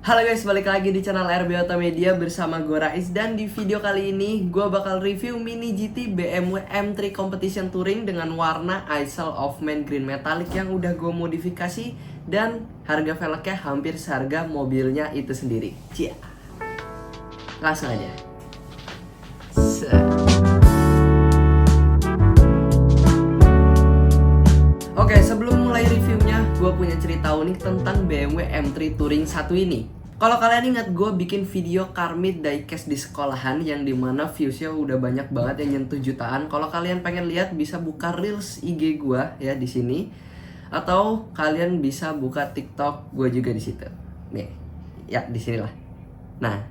Halo guys, balik lagi di channel RB Auto Media bersama gue Rais. Dan di video kali ini gue bakal review Mini GT BMW M3 Competition Touring dengan warna Isle of Man Green Metallic yang udah gue modifikasi. Dan harga velgnya hampir seharga mobilnya itu sendiri. Cia. Langsung aja. Oke, sebelum mulai reviewnya, gue punya cerita unik tentang BMW M3 Touring 1 ini. Kalau kalian ingat, gue bikin video car meet diecast di sekolahan yang dimana viewsnya udah banyak banget yang nyentuh jutaan. Kalau kalian pengen lihat, bisa buka reels IG gue ya di sini, atau kalian bisa buka TikTok gue juga di situ. Nih, ya di sinilah. Nah,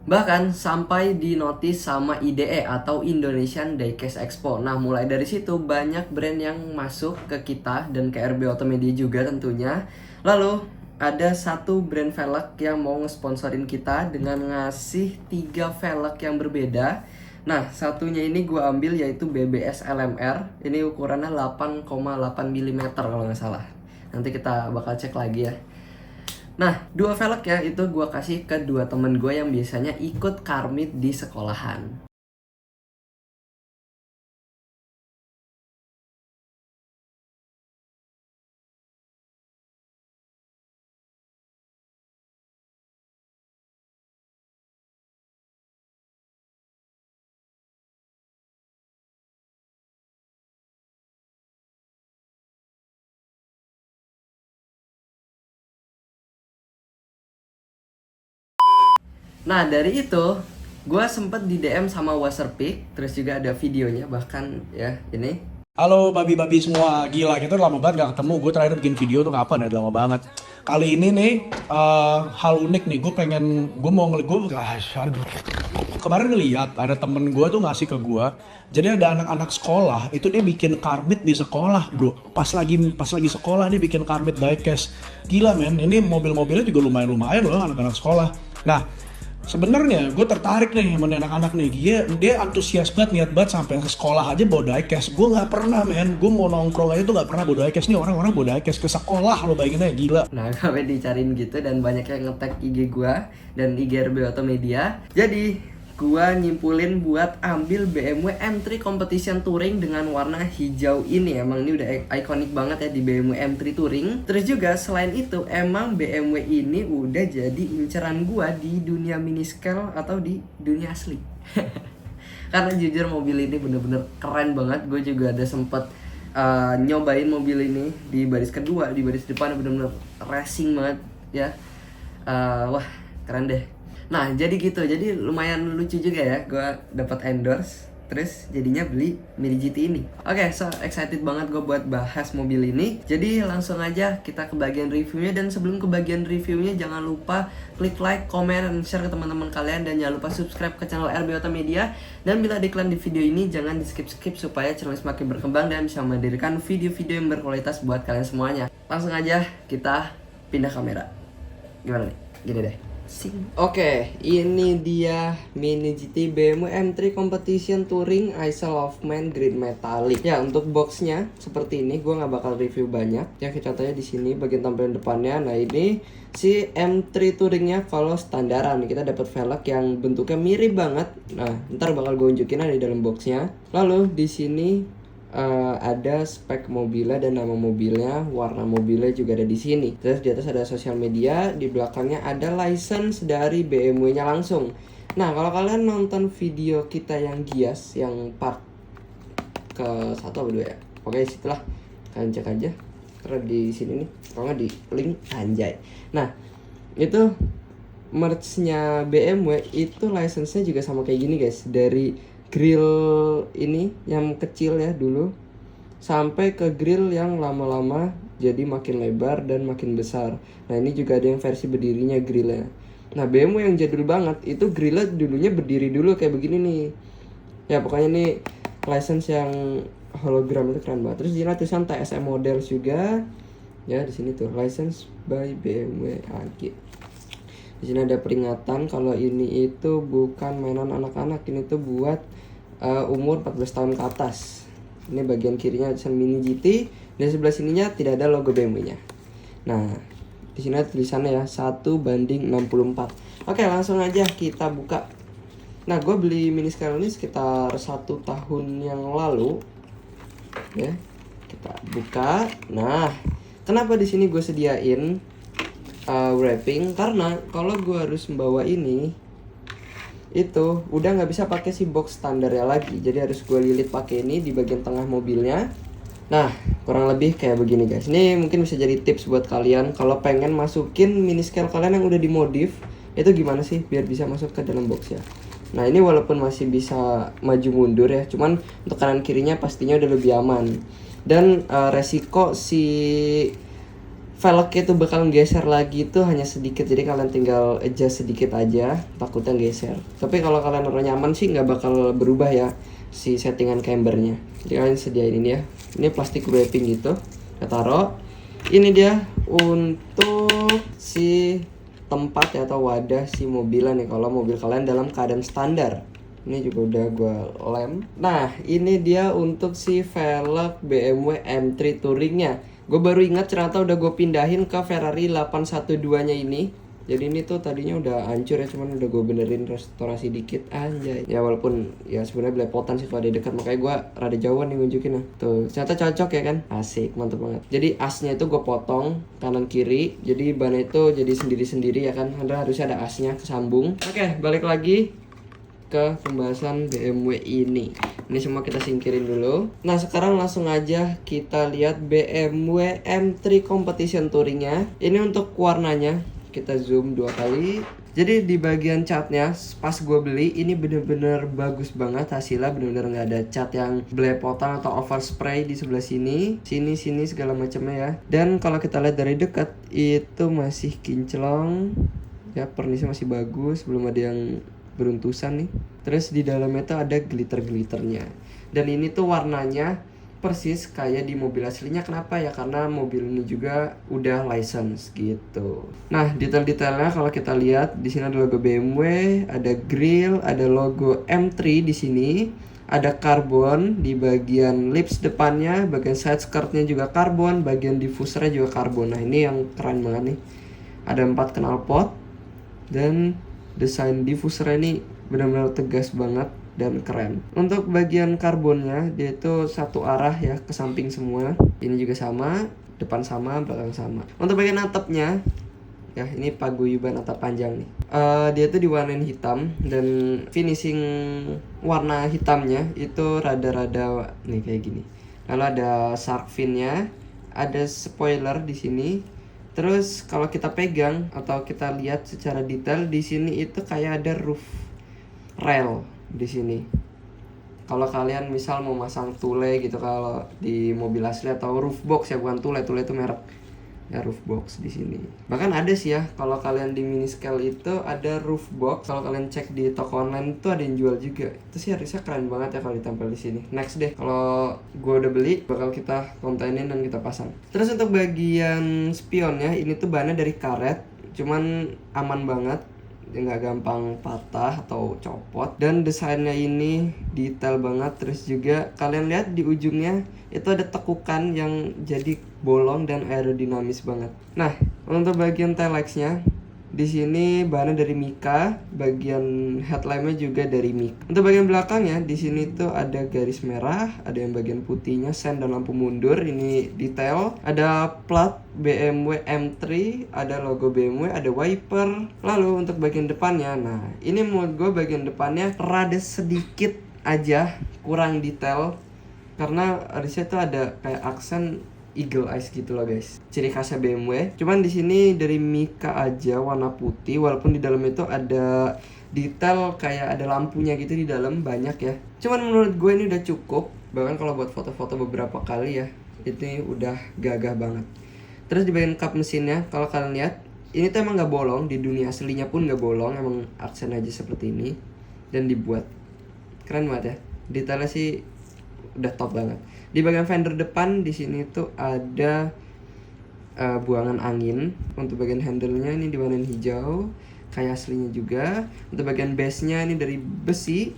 bahkan sampai di notice sama IDE atau Indonesian Diecast Expo. Nah, mulai dari situ banyak brand yang masuk ke kita dan ke RB Auto Media juga tentunya. Lalu ada satu brand velg yang mau ngesponsorin kita dengan ngasih 3 velg yang berbeda. Nah, satunya ini gue ambil yaitu BBS LMR. Ini ukurannya 8,8 mm kalau nggak salah. Nanti kita bakal cek lagi ya. Nah, 2 velg ya itu gue kasih ke 2 temen gue yang biasanya ikut car meet di sekolahan. Nah, dari itu gue sempet di DM sama Waserpick, terus juga ada videonya bahkan ya ini. Halo babi-babi semua, gila kita udah lama banget gak ketemu. Gue terakhir bikin video tuh kapan ya, udah lama banget. Kali ini nih hal unik nih, gue mau ngeliat, kemarin ngeliat ada temen gue tuh ngasih ke gue. Jadi ada anak-anak sekolah, itu dia bikin car meet di sekolah bro. Pas lagi sekolah dia bikin car meet diecast. Gila men, ini mobil-mobilnya juga lumayan loh anak-anak sekolah. Nah, sebenarnya gue tertarik nih sama anak-anak nih. Dia antusias banget, niat banget sampai ke sekolah aja bawa diecast. Gue nggak pernah men, gue mau nongkrong aja tuh nggak pernah bawa diecast. Nih orang-orang bawa diecast ke sekolah, lo bayangin aja, gila. Nah, gue dicariin gitu dan banyak yang nge-tag IG gue dan IG RB Auto Media. Jadi gue nyimpulin buat ambil BMW M3 Competition Touring dengan warna hijau ini. Emang ini udah ikonik banget ya di BMW M3 Touring. Terus juga selain itu emang BMW ini udah jadi inceran gue di dunia mini scale atau di dunia asli. Karena jujur mobil ini bener-bener keren banget. Gue juga ada sempet nyobain mobil ini di baris kedua, di baris depan bener-bener racing banget ya. Wah, keren deh. Nah, jadi gitu. Jadi lumayan lucu juga ya. Gue dapat endorse, terus jadinya beli Mini GT ini. Oke, so excited banget gue buat bahas mobil ini. Jadi langsung aja kita ke bagian reviewnya. Dan sebelum ke bagian reviewnya, jangan lupa klik like, comment, dan share ke teman-teman kalian. Dan jangan lupa subscribe ke channel RB Auto Media. Dan bila ada iklan di video ini, jangan di skip-skip supaya channel semakin berkembang dan bisa menghadirkan video-video yang berkualitas buat kalian semuanya. Langsung aja kita pindah kamera. Gimana nih? Gini deh. Oke, ini dia Mini GT BMW M3 Competition Touring Isle of Man Green Metallic. Ya, untuk boxnya seperti ini. Gue nggak bakal review banyak. Ya, contohnya di sini bagian tampilan depannya. Nah, ini si M3 Touringnya kalau standaran. Kita dapat velg yang bentuknya mirip banget. Nah, ntar bakal gue unjukin ada di dalam boxnya. Lalu di sini ada spek mobilnya dan nama mobilnya, warna mobilnya juga ada di sini. Terus di atas ada sosial media, di belakangnya ada license dari BMW-nya langsung. Nah, kalau kalian nonton video kita yang Gias, yang part ke 1 atau 2 ya, pokoknya situlah, kalian cek aja. Karena di sini nih, kalau nggak di link anjay. Nah, itu merch-nya BMW itu license-nya juga sama kayak gini guys. Dari grill ini yang kecil ya dulu sampai ke grill yang lama-lama jadi makin lebar dan makin besar. Nah, ini juga ada yang versi berdirinya grillnya. Nah, BMW yang jadul banget itu grillnya dulunya berdiri dulu kayak begini nih. Ya pokoknya nih license yang hologram itu keren banget. Terus di tulisan TSM Models juga. Ya di sini tuh license by BMW AG. Di sini ada peringatan kalau ini itu bukan mainan anak-anak, ini tuh buat umur 14 tahun ke atas. Ini bagian kirinya tulisan Mini GT dan sebelah sininya tidak ada logo BMW-nya. Nah, di Di sini ada tulisannya ya 1:64. Oke, langsung aja kita buka. Nah, gue beli mini scale ini sekitar 1 tahun yang lalu. Ya, kita buka. Nah, kenapa di sini gue sediain wrapping? Karena kalau gue harus membawa ini, itu udah nggak bisa pakai si box standar ya lagi, jadi harus gue lilit pakai ini di bagian tengah mobilnya. Nah, kurang lebih kayak begini guys. Ini mungkin bisa jadi tips buat kalian kalau pengen masukin mini scale kalian yang udah dimodif, itu gimana sih biar bisa masuk ke dalam box ya. Nah, ini walaupun masih bisa maju mundur ya, cuman untuk kanan kirinya pastinya udah lebih aman. Dan resiko si velgnya itu bakal geser lagi itu hanya sedikit, jadi kalian tinggal adjust sedikit aja, takutnya geser. Tapi kalau kalian naruh nyaman sih nggak bakal berubah ya si settingan cambernya. Jadi kalian sediain ini ya, ini plastik wrapping gitu, kita taruh. Ini dia untuk si tempat ya, atau wadah si mobilan nih kalau mobil kalian dalam keadaan standar. Ini juga udah gue lem. Nah, ini dia untuk si velg BMW M3 Touringnya. Gue baru ingat ternyata udah gue pindahin ke Ferrari 812 nya ini. Jadi ini tuh tadinya udah hancur ya, cuman udah gue benerin restorasi dikit anjay. Ya walaupun ya sebenarnya belepotan sih kalau di dekat, makanya gue rada jauhan nih nunjukin. Tuh, ternyata cocok ya kan? Asik, mantep banget. Jadi asnya itu gue potong kanan kiri, jadi ban itu jadi sendiri-sendiri ya kan. Harusnya ada asnya kesambung. Oke, balik lagi ke pembahasan BMW ini. Ini semua kita singkirin dulu. Nah, sekarang langsung aja kita lihat BMW M3 Competition Touringnya. Ini untuk warnanya, kita zoom 2 kali. Jadi di bagian catnya pas gue beli ini bener-bener bagus banget hasilnya, bener-bener nggak ada cat yang belepotan atau overspray di sebelah sini segala macamnya ya. Dan kalau kita lihat dari dekat itu masih kinclong ya, pernisnya masih bagus, belum ada yang beruntusan nih. Terus di dalamnya tuh ada glitter-glitternya. Dan ini tuh warnanya persis kayak di mobil aslinya. Kenapa ya? Karena mobil ini juga udah license gitu. Nah, detail-detailnya kalau kita lihat di sini ada logo BMW, ada grill, ada logo M3 di sini. Ada karbon di bagian lips depannya, bagian side skirtnya juga karbon, bagian diffusernya juga karbon. Nah, ini yang keren banget nih. Ada 4 knalpot dan desain diffusernya ini benar-benar tegas banget dan keren. Untuk bagian karbonnya dia itu satu arah ya, ke samping semua. Ini juga sama, depan sama, belakang sama. Untuk bagian atapnya ya, ini paguyuban atap panjang nih. Dia tuh diwarnain hitam dan finishing warna hitamnya itu rada-rada nih kayak gini. Lalu ada shark finnya, ada spoiler di sini. Terus kalau kita pegang atau kita lihat secara detail di sini itu kayak ada roof rail di sini. Kalau kalian misal mau masang tule gitu kalau di mobil asli, atau roof box ya, bukan tule itu merek ya, roof box di sini. Bahkan ada sih ya kalau kalian di mini scale itu ada roof box. Kalau kalian cek di toko online itu ada yang jual juga. Itu sih harusnya keren banget ya kalau ditempel di sini. Next deh, kalau gue udah beli bakal kita kontenin dan kita pasang. Terus untuk bagian spionnya ini tuh bahannya dari karet, cuman aman banget, nggak gampang patah atau copot. Dan desainnya ini detail banget. Terus juga kalian lihat di ujungnya itu ada tekukan yang jadi bolong dan aerodinamis banget. Nah, untuk bagian taillights-nya di sini bahannya dari Mika, bagian headlampnya juga dari Mika. Untuk bagian belakangnya di sini tuh ada garis merah, ada yang bagian putihnya sen dan lampu mundur. Ini detail. Ada plat BMW M3, ada logo BMW, ada wiper. Lalu untuk bagian depannya, nah ini menurut gue bagian depannya rada sedikit aja kurang detail, karena harusnya tuh ada kayak aksen eagle eyes gitu loh guys, ciri khasnya BMW. Cuman di sini dari Mika aja warna putih, walaupun di dalam itu ada detail kayak ada lampunya gitu di dalam banyak ya. Cuman menurut gue ini udah cukup, bahkan kalau buat foto-foto beberapa kali ya, ini udah gagah banget. Terus di bagian kap mesinnya kalau kalian lihat ini tuh emang nggak bolong, di dunia aslinya pun nggak bolong, emang aksen aja seperti ini dan dibuat keren banget ya. Detailnya sih udah top banget. Di bagian fender depan di sini tuh ada buangan angin. Untuk bagian handle-nya ini diwarnain hijau kayak aslinya juga. Untuk bagian base-nya ini dari besi.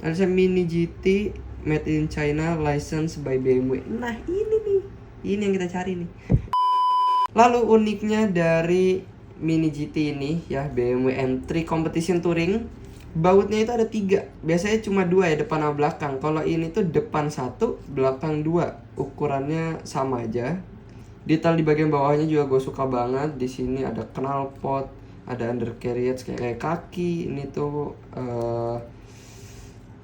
Ada Mini GT made in China, license by BMW. Nah, ini nih. Ini yang kita cari nih. Lalu uniknya dari Mini GT ini ya, BMW M3 Competition Touring, bautnya itu ada 3. Biasanya cuma 2 ya, depan sama belakang. Kalau ini tuh depan 1, belakang 2. Ukurannya sama aja. Detail di bagian bawahnya juga gue suka banget. Di sini ada knalpot, ada undercarriage kayak kaki. Ini tuh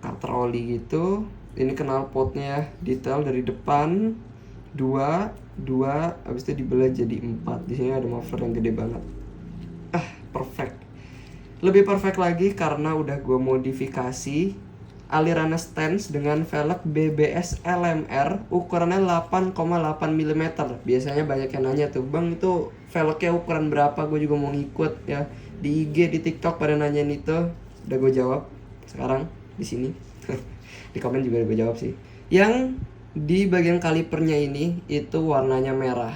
cutter oli gitu. Ini knalpotnya detail dari depan 2, habis itu dibelah jadi 4. Di sini ada muffler yang gede banget. Perfect. Lebih perfect lagi karena udah gue modifikasi alirannya stance dengan velg BBS LMR ukurannya 8,8 mm. Biasanya banyak yang nanya tuh, "Bang, itu velgnya ukuran berapa?" Gue juga mau ngikut ya. Di IG, di TikTok pada nanyain itu. Udah gue jawab sekarang di sini. Di komen juga udah gue jawab sih. Yang di bagian kalipernya ini itu warnanya merah.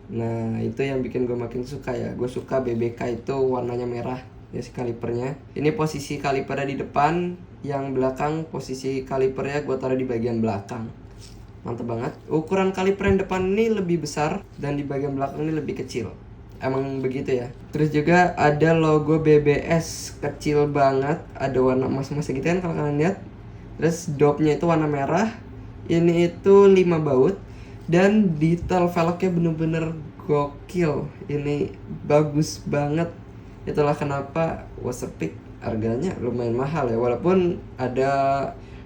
Nah, itu yang bikin gue makin suka ya. Gue suka BBK itu warnanya merah ya, si kalipernya. Ini posisi kalipernya di depan, yang belakang posisi kalipernya gue taruh di bagian belakang. Mantep banget. Ukuran kaliper yang depan ini lebih besar dan di bagian belakang ini lebih kecil. Emang begitu ya. Terus juga ada logo BBS kecil banget, ada warna emas-emas gitu kan kalau kalian lihat. Terus dopnya itu warna merah. Ini itu 5 baut. Dan detail velgnya bener-bener gokil. Ini bagus banget. Itulah kenapa Waserpik harganya lumayan mahal ya. Walaupun ada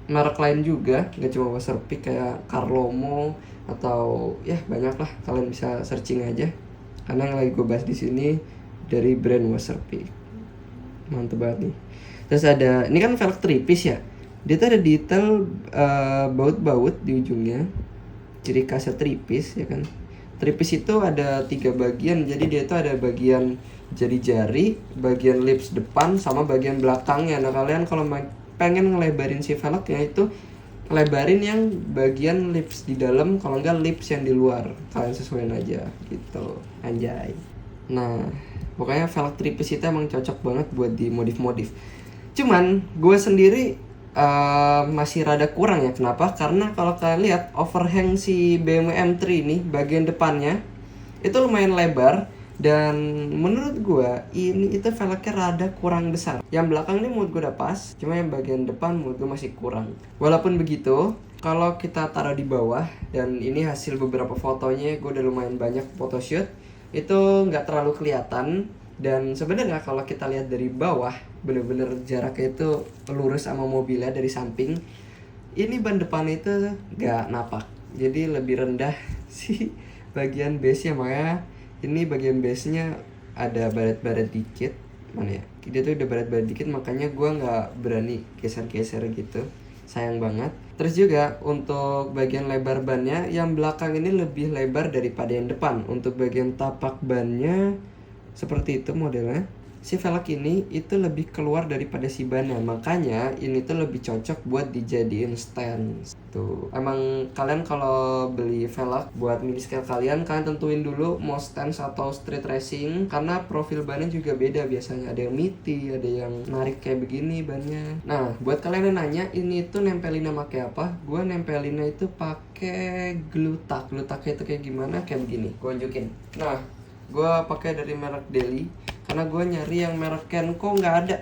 merek lain juga, gak cuma Waserpik, kayak Carlomo atau ya banyak lah. Kalian bisa searching aja. Karena yang lagi gue bahas di sini dari brand Waserpik. Mantep banget nih. Terus ada, ini kan velg 3-piece ya. Dia tuh ada detail baut-baut di ujungnya. Ciri khasnya 3-piece ya kan. 3-piece itu ada 3 bagian. Jadi dia itu ada bagian jari-jari, bagian lips depan, sama bagian belakangnya. Nah, kalian kalau pengen ngelebarin si velgnya itu lebarin yang bagian lips di dalam, kalau enggak lips yang di luar. Kalian sesuaiin aja gitu. Anjay. Nah, pokoknya velg 3-piece itu emang cocok banget buat di modif-modif. Cuman gue sendiri masih rada kurang ya. Kenapa? Karena kalau kalian lihat overhang si BMW M3 ini, bagian depannya itu lumayan lebar. Dan menurut gue ini itu velgnya rada kurang besar. Yang belakang ini menurut gue udah pas, cuma yang bagian depan menurut gue masih kurang. Walaupun begitu, kalau kita taruh di bawah, dan ini hasil beberapa fotonya, gue udah lumayan banyak photoshoot, itu nggak terlalu kelihatan. Dan sebenarnya kalau kita lihat dari bawah, bener-bener jaraknya itu lurus sama mobilnya dari samping. Ini ban depan itu nggak napak, jadi lebih rendah si bagian base-nya. Makanya ini bagian base-nya ada baret-baret dikit. Mana ya? Dia tuh udah baret-baret dikit, makanya gue nggak berani geser-geser gitu. Sayang banget. Terus juga untuk bagian lebar bannya, yang belakang ini lebih lebar daripada yang depan. Untuk bagian tapak bannya seperti itu modelnya. Si velg ini itu lebih keluar daripada si bannya, makanya ini tuh lebih cocok buat dijadiin stand. Tuh, emang kalian kalau beli velg buat mini scale kalian tentuin dulu mau stance atau street racing, karena profil bannya juga beda biasanya. Ada yang meaty, ada yang narik kayak begini bannya. Nah, buat kalian yang nanya ini tuh nempelinnya pakai apa? Gue nempelinnya itu pakai glue tack. Glue tacknya itu kayak gimana? Kayak begini. Gue tunjukin. Nah, gue pakai dari merek Deli karena gue nyari yang merek Kenko nggak ada.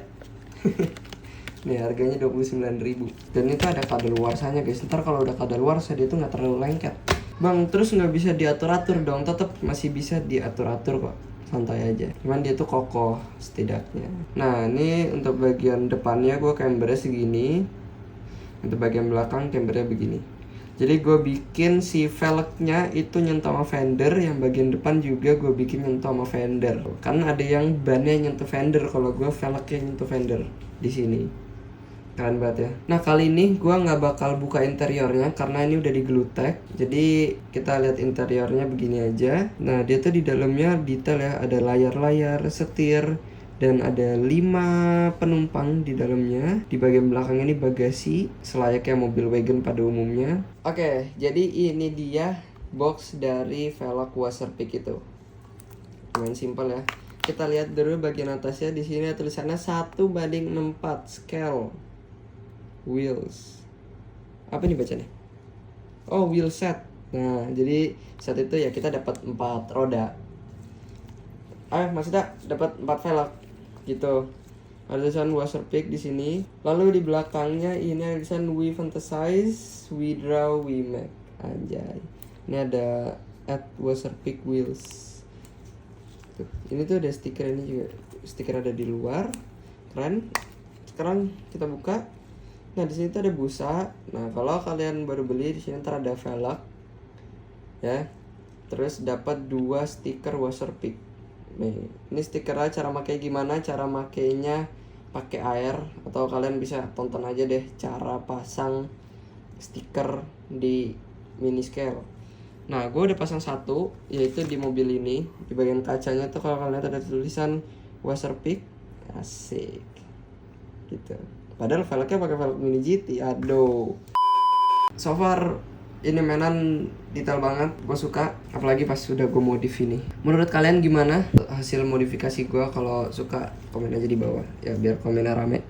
Nih harganya 29.000. Dan itu ada kadaluarsanya guys. Ntar kalau udah kadaluarsa dia tuh nggak terlalu lengket. Bang, terus nggak bisa diatur-atur dong? Tetap masih bisa diatur-atur kok. Santai aja. Cuman dia tuh kokoh setidaknya. Nah, ini untuk bagian depannya gue cambernya segini. Untuk bagian belakang cambernya begini. Jadi gue bikin si velgnya itu nyentuh sama fender, yang bagian depan juga gue bikin nyentuh sama fender. Karena ada yang bannya nyentuh fender, kalau gue velgnya nyentuh fender di sini. Keren banget ya. Nah, kali ini gue nggak bakal buka interiornya karena ini udah di glue tack. Jadi kita lihat interiornya begini aja. Nah, dia tuh di dalamnya detail ya, ada layar-layar, setir. Dan ada 5 penumpang di dalamnya. Di bagian belakang ini bagasi, selayaknya mobil wagon pada umumnya. Oke, jadi ini dia box dari velg Waserpik itu. Lumayan simpel ya. Kita lihat dulu bagian atasnya. Di sini tulisannya 1:4 scale wheels. Apa nih bacanya? Oh, wheel set. Nah, jadi set itu ya kita dapat 4 roda. maksudnya dapat 4 velg gitu. Ada tulisan Waserpik di sini. Lalu di belakangnya ini ada tulisan We Fantasize, We Draw, We Make. Anjay. Ini ada at Waserpik Wheels. Tuh. Ini tuh ada stiker, ini juga stiker ada di luar. Keren. Sekarang kita buka. Nah, di sini tuh ada busa. Nah, kalau kalian baru beli di sini ntar ada velg. Ya. Terus dapat 2 stiker Waserpik. Nih, ini stikernya cara pakai gimana? Cara makainya pakai air, atau kalian bisa tonton aja deh cara pasang stiker di mini scale. Nah, gue udah pasang satu, yaitu di mobil ini. Di bagian kacanya tuh kalau kalian lihat ada tulisan Waserpik. Asik. Gitu. Padahal velgnya pakai velg mini GT. Aduh. So far ini mainan detail banget, gue suka. Apalagi pas sudah gue modif ini. Menurut kalian gimana hasil modifikasi gue? Kalau suka komen aja di bawah ya, biar komennya rame.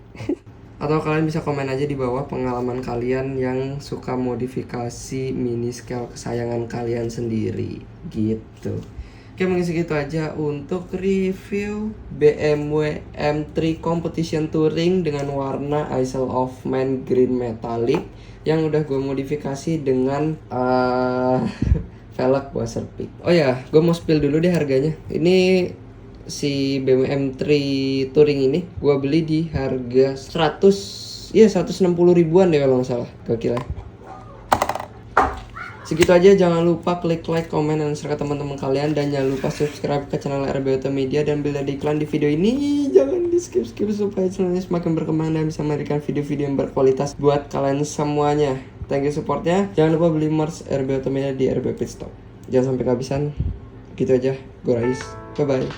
Atau kalian bisa komen aja di bawah pengalaman kalian yang suka modifikasi mini scale kesayangan kalian sendiri gitu. Oke, mungkin segitu aja untuk review BMW M3 Competition Touring dengan warna Isle of Man Green Metallic yang udah gue modifikasi dengan velg Waserpik. Oh ya, gue mau spill dulu deh harganya. Ini si BMW M3 Touring ini gue beli di harga 160 ribuan deh kalau nggak salah. Gokil ya. Segitu aja, jangan lupa klik like, komen, dan share ke teman-teman kalian. Dan jangan lupa subscribe ke channel RB Auto Media. Dan bila ada iklan di video ini, jangan di skip supaya channelnya semakin berkembang dan bisa memberikan video-video yang berkualitas buat kalian semuanya. Thank you supportnya. Jangan lupa beli merch RB Auto Media di RB Pit Stop. Jangan sampai kehabisan. Gitu aja, gue Rais. Bye-bye.